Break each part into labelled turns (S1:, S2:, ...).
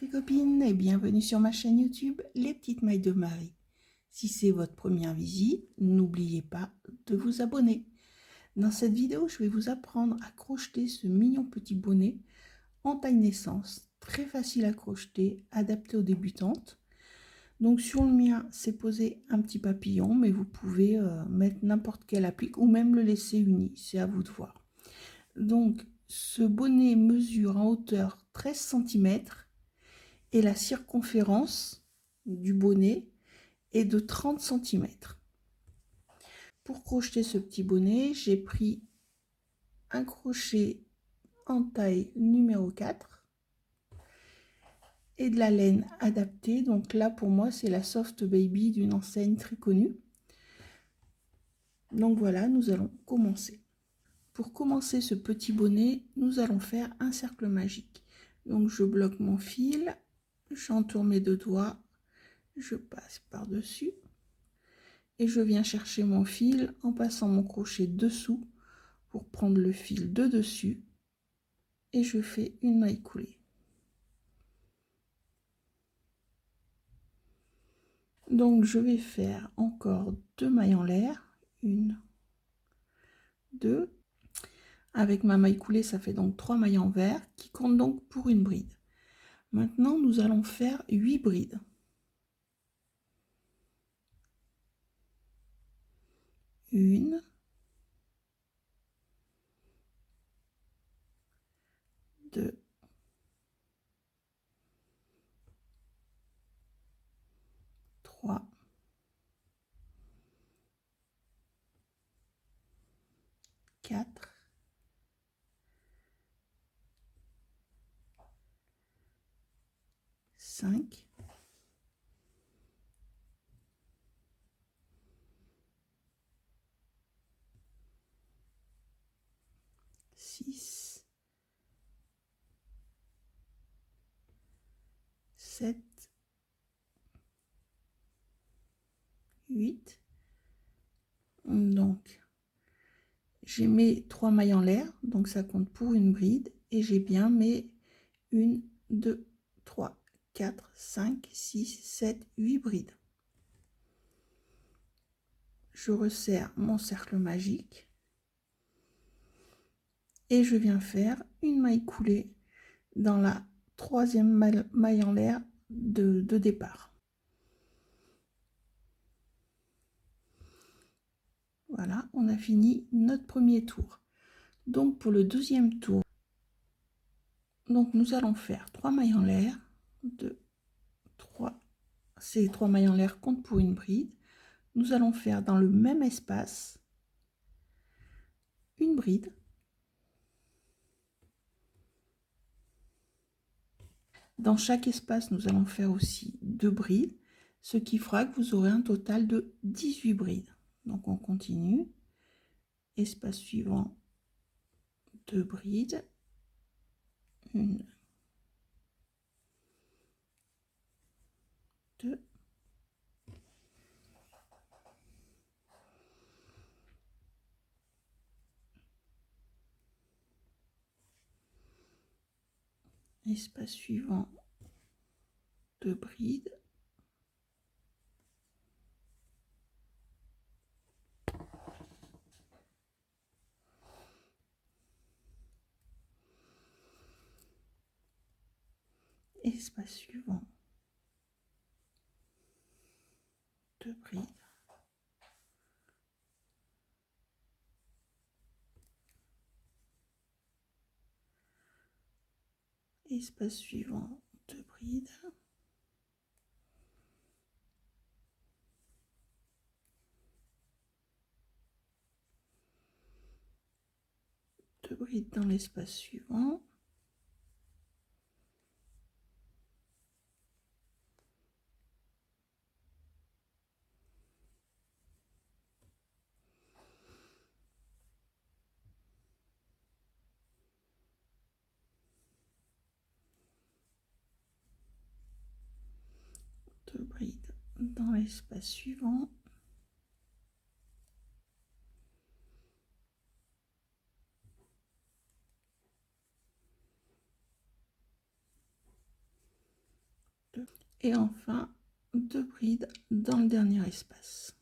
S1: les copines et bienvenue sur ma chaîne YouTube Les Petites Mailles de Marie. Si c'est votre première visite, n'oubliez pas de vous abonner. Dans cette vidéo, je vais vous apprendre à crocheter ce mignon petit bonnet en taille naissance. Très facile à crocheter, adapté aux débutantes. Donc sur le mien, c'est posé un petit papillon, mais vous pouvez mettre n'importe quelle applique ou même le laisser uni, c'est à vous de voir. Donc ce bonnet mesure en hauteur 13 cm et la circonférence du bonnet est de 30 cm. Pour crocheter ce petit bonnet, j'ai pris un crochet en taille numéro 4 et de la laine adaptée. Donc là pour moi c'est la Soft Baby d'une enseigne très connue. Donc voilà, nous allons commencer. Pour commencer ce petit bonnet, nous allons faire un cercle magique. Donc je bloque mon fil, j'entoure mes deux doigts, je passe par-dessus et je viens chercher mon fil en passant mon crochet dessous pour prendre le fil de dessus et je fais une maille coulée. Donc je vais faire encore 2 mailles en l'air, 1, 2. Avec ma maille coulée, ça fait donc 3 mailles en vert qui comptent donc pour une bride. Maintenant, nous allons faire 8 brides. 1, 2, 3, 4, 5, 6, 7, 8. Donc j'ai mes 3 mailles en l'air, donc ça compte pour une bride, et j'ai bien mes 1, 2, 3, 4, 5, 6, 7, 8 brides. Je resserre mon cercle magique et je viens faire une maille coulée dans la troisième maille en l'air de départ. Voilà, on a fini notre premier tour. Donc pour le deuxième tour, donc nous allons faire 3 mailles en l'air, 2, 3, ces 3 mailles en l'air comptent pour une bride. Nous allons faire dans le même espace une bride. Dans chaque espace, nous allons faire aussi 2 brides, ce qui fera que vous aurez un total de 18 brides. Donc on continue. Espace suivant, 2 brides. 1, 2. Espace suivant, 2 brides. Espace suivant, 2 brides. Espace suivant, 2 brides. Deux brides dans l'espace suivant. Deux brides dans l'espace suivant. et enfin 2 brides dans le dernier espace.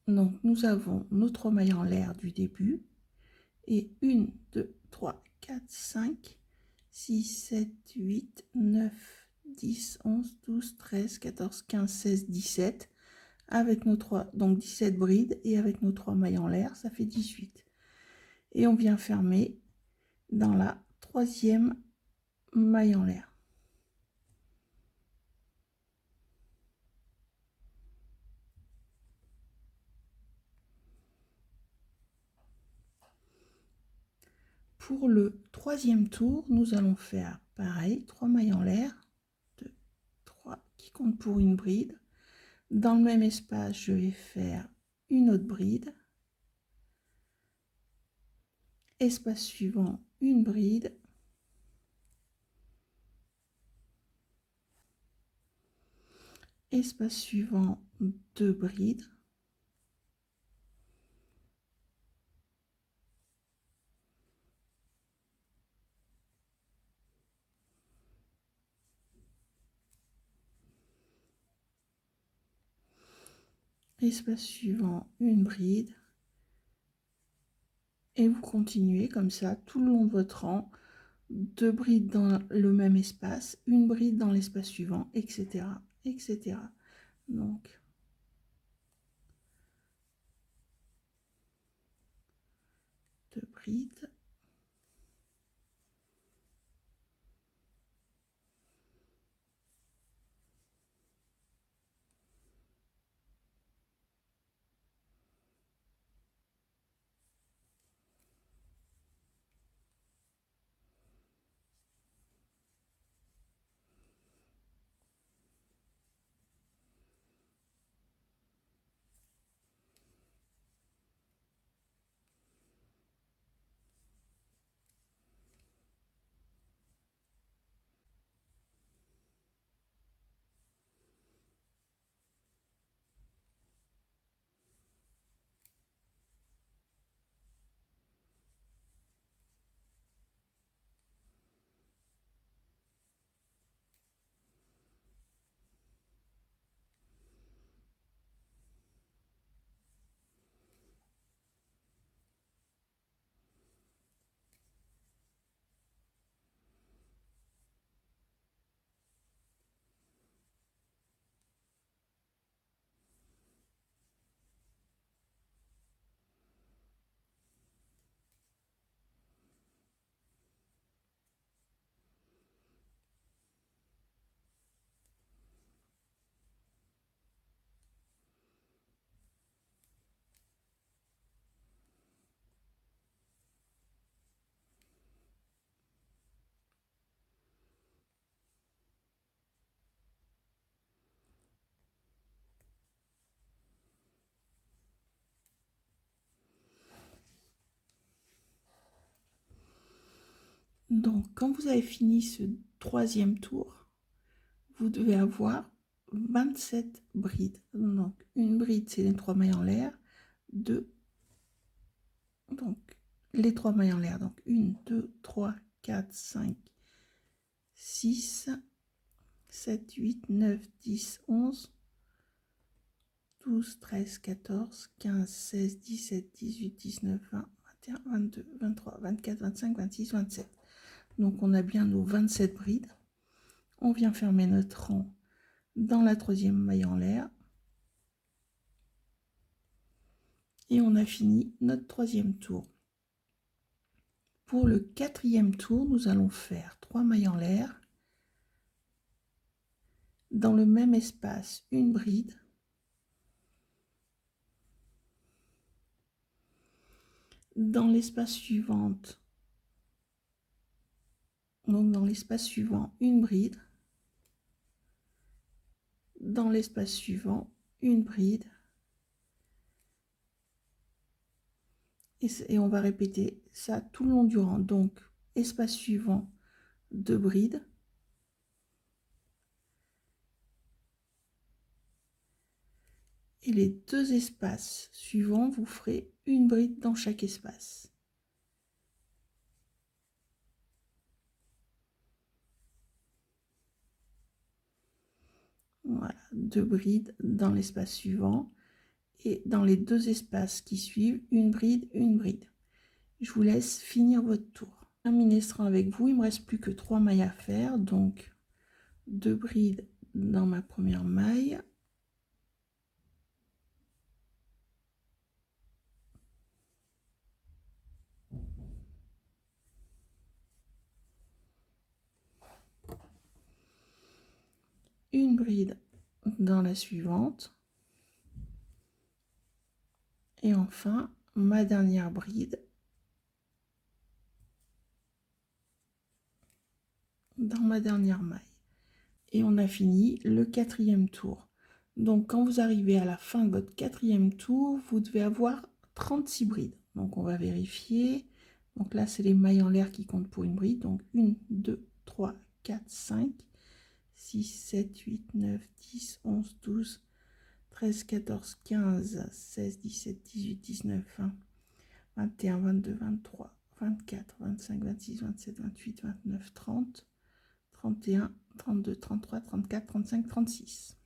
S1: Donc nous avons nos 3 mailles en l'air du début et 1, 2, 3, 4, 5, 6, 7, 8, 9, 10, 11, 12, 13, 14, 15, 16, 17 avec nos 3, donc 17 brides et avec nos 3 mailles en l'air, ça fait 18. Et on vient fermer dans la 3e maille en l'air. Pour le 3e tour, nous allons faire pareil, 3 mailles en l'air, 2, 3 qui comptent pour une bride. Dans le même espace, je vais faire une autre bride. Espace suivant, une bride. Espace suivant, 2 brides. Espace suivant, une bride. Et vous continuez comme ça tout le long de votre rang. 2 brides dans le même espace, une bride dans l'espace suivant, etc., etc. Donc, deux brides. Donc, quand vous avez fini ce 3e tour, vous devez avoir 27 brides. Donc, une bride, c'est les 3 mailles en l'air. 2, donc les 3 mailles en l'air. Donc, 1, 2, 3, 4, 5, 6, 7, 8, 9, 10, 11, 12, 13, 14, 15, 16, 17, 18, 19, 20, 21, 22, 23, 24, 25, 26, 27. Donc, on a bien nos 27 brides. On vient fermer notre rang dans la 3e maille en l'air. Et on a fini notre 3e tour. Pour le 4e tour, nous allons faire 3 mailles en l'air. Dans le même espace, une bride. Dans l'espace suivant, une bride. Dans l'espace suivant, une bride. Et on va répéter ça tout le long du rang. Donc, espace suivant, 2 brides. Et les 2 espaces suivants, vous ferez une bride dans chaque espace. Voilà, 2 brides dans l'espace suivant. Et dans les 2 espaces qui suivent, une bride, une bride. Je vous laisse finir votre tour. Terminer ce rang avec vous, il me reste plus que 3 mailles à faire, donc 2 brides dans ma première maille, une bride dans la suivante, et enfin ma dernière bride dans ma dernière maille. Et on a fini le 4e tour. Donc quand vous arrivez à la fin de votre 4e tour, vous devez avoir 36 brides. Donc on va vérifier. Donc là c'est les mailles en l'air qui comptent pour une bride. Donc 1, 2, 3, 4, 5, 6, 7, 8, 9, 10, 11, 12, 13, 14, 15, 16, 17, 18, 19, 20, 21, 22, 23, 24, 25, 26, 27, 28, 29, 30, 31, 32, 33, 34, 35, 36.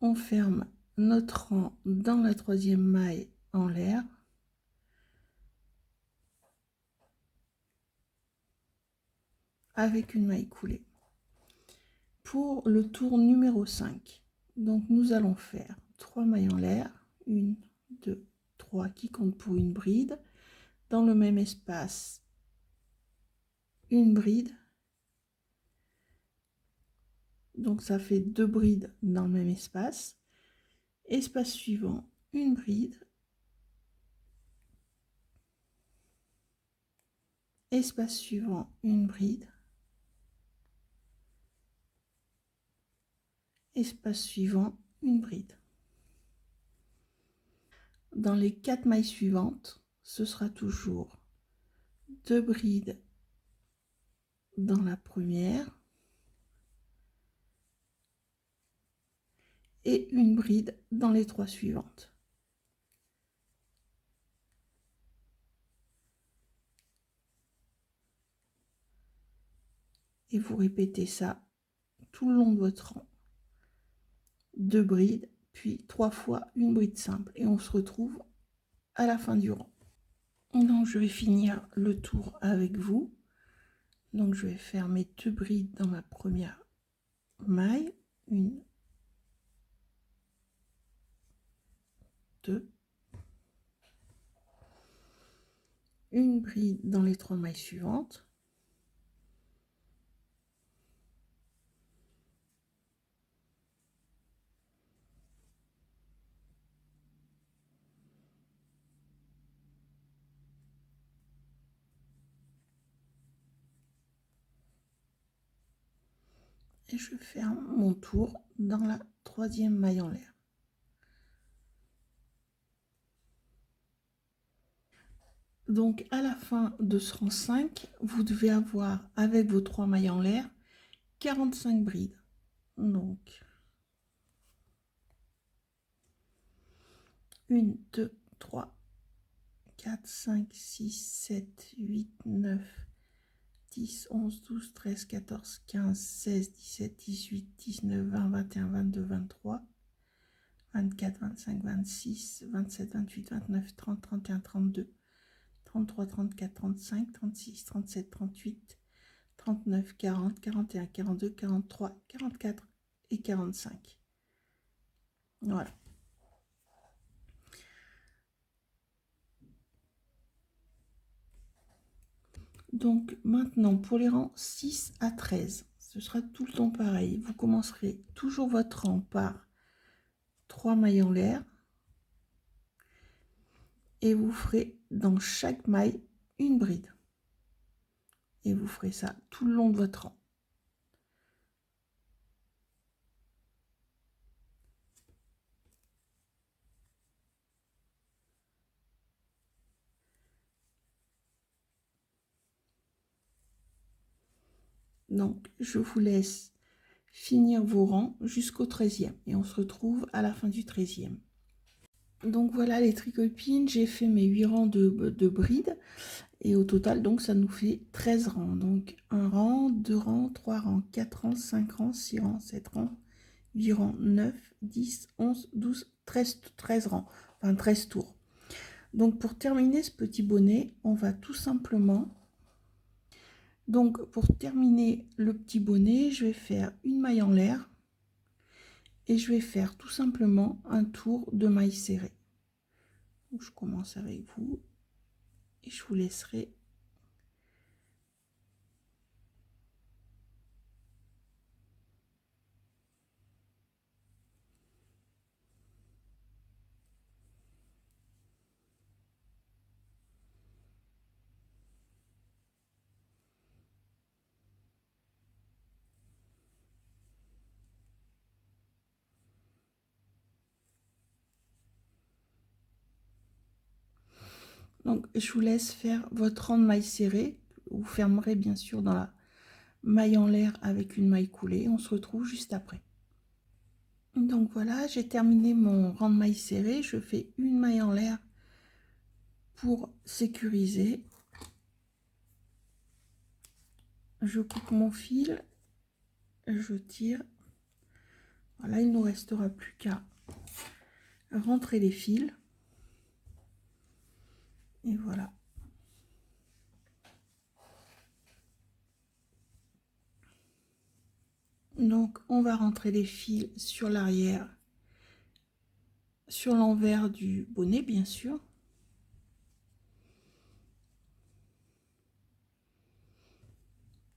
S1: On ferme notre rang dans la 3e maille en l'air. Avec une maille coulée. Pour le tour numéro 5, donc nous allons faire 3 mailles en l'air, 1, 2, 3 qui comptent pour une bride. Dans le même espace, une bride. Donc ça fait 2 brides dans le même espace. Espace suivant, une bride. Espace suivant, une bride. Espace suivant, une bride. Dans les 4 mailles suivantes, ce sera toujours 2 brides dans la première et une bride dans les 3 suivantes. Et vous répétez ça tout le long de votre rang. 2 brides, puis 3 fois une bride simple. Et on se retrouve à la fin du rang. Donc je vais finir le tour avec vous. Donc je vais faire mes 2 brides dans ma première maille. 1, 2. Une bride dans les 3 mailles suivantes. Et je ferme mon tour dans la 3e maille en l'air. Donc à la fin de ce rang 5, vous devez avoir avec vos 3 mailles en l'air 45 brides. Donc 1, 2, 3, 4, 5, 6, 7, 8, 9, 10, 11, 12, 13, 14, 15, 16, 17, 18, 19, 20, 21, 22, 23, 24, 25, 26, 27, 28, 29, 30, 31, 32, 33, 34, 35, 36, 37, 38, 39, 40, 41, 42, 43, 44 et 45. Voilà. Donc maintenant, pour les rangs 6 à 13, ce sera tout le temps pareil. Vous commencerez toujours votre rang par 3 mailles en l'air. Et vous ferez dans chaque maille une bride. Et vous ferez ça tout le long de votre rang. Donc, je vous laisse finir vos rangs jusqu'au 13e. Et on se retrouve à la fin du 13e. Donc voilà les tricopines, j'ai fait mes 8 rangs de brides. Et au total, donc, ça nous fait 13 rangs. Donc, 1 rang, 2 rangs, 3 rangs, 4 rangs, 5 rangs, 6 rangs, 7 rangs, 8 rangs, 9, 10, 11, 12, 13 rangs. Enfin, 13 tours. Donc, pour terminer ce petit bonnet, on va tout simplement... Donc, pour terminer le petit bonnet, je vais faire une maille en l'air. Et je vais faire tout simplement un tour de maille serrée. Donc, je commence avec vous. Et je vous laisserai... Donc, je vous laisse faire votre rang de maille serrée. Vous fermerez bien sûr dans la maille en l'air avec une maille coulée. On se retrouve juste après. Donc voilà, j'ai terminé mon rang de maille serrée. Je fais une maille en l'air pour sécuriser. Je coupe mon fil. Je tire. Voilà, il ne nous restera plus qu'à rentrer les fils. Et voilà. Donc, on va rentrer les fils sur l'arrière, sur l'envers du bonnet, bien sûr.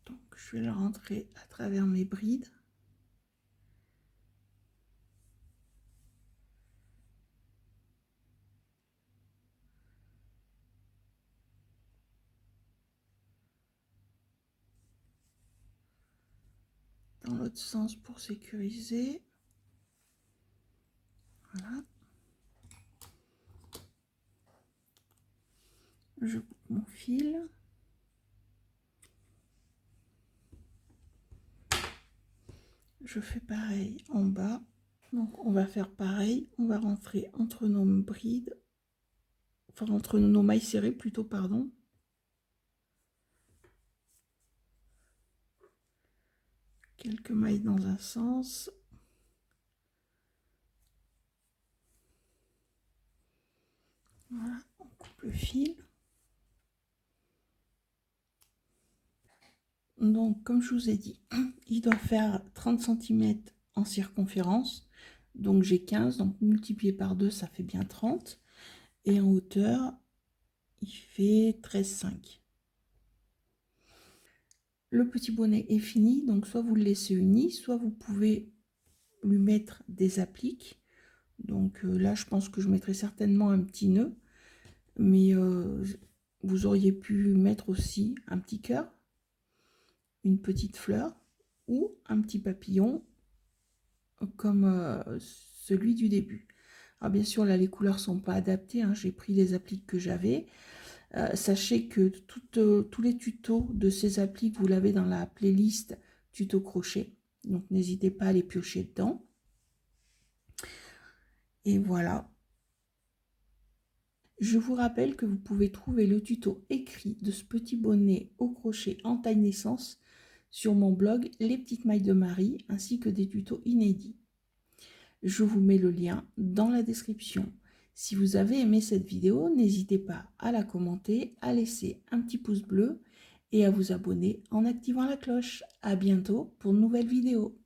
S1: Donc, je vais le rentrer à travers mes brides. Dans l'autre sens pour sécuriser. Voilà. Je coupe mon fil. Je fais pareil en bas. Donc on va faire pareil. On va rentrer entre nos brides. Enfin entre nos mailles serrées plutôt, pardon. Quelques mailles dans un sens. Voilà, on coupe le fil. Donc, comme je vous ai dit, il doit faire 30 cm en circonférence. Donc, j'ai 15, donc multiplié par 2, ça fait bien 30. Et en hauteur, il fait 13,5. Le petit bonnet est fini, donc soit vous le laissez uni, soit vous pouvez lui mettre des appliques. Donc là, je pense que je mettrai certainement un petit nœud. Mais vous auriez pu mettre aussi un petit cœur, une petite fleur ou un petit papillon comme celui du début. Alors bien sûr là les couleurs sont pas adaptées, hein, j'ai pris les appliques que j'avais. Sachez que tous les tutos de ces appliques vous l'avez dans la playlist tuto crochet, donc n'hésitez pas à les piocher dedans. Et voilà. Je vous rappelle que vous pouvez trouver le tuto écrit de ce petit bonnet au crochet en taille naissance sur mon blog Les Petites Mailles de Marie, ainsi que des tutos inédits. Je vous mets le lien dans la description. Si vous avez aimé cette vidéo, n'hésitez pas à la commenter, à laisser un petit pouce bleu et à vous abonner en activant la cloche. À bientôt pour de nouvelles vidéos.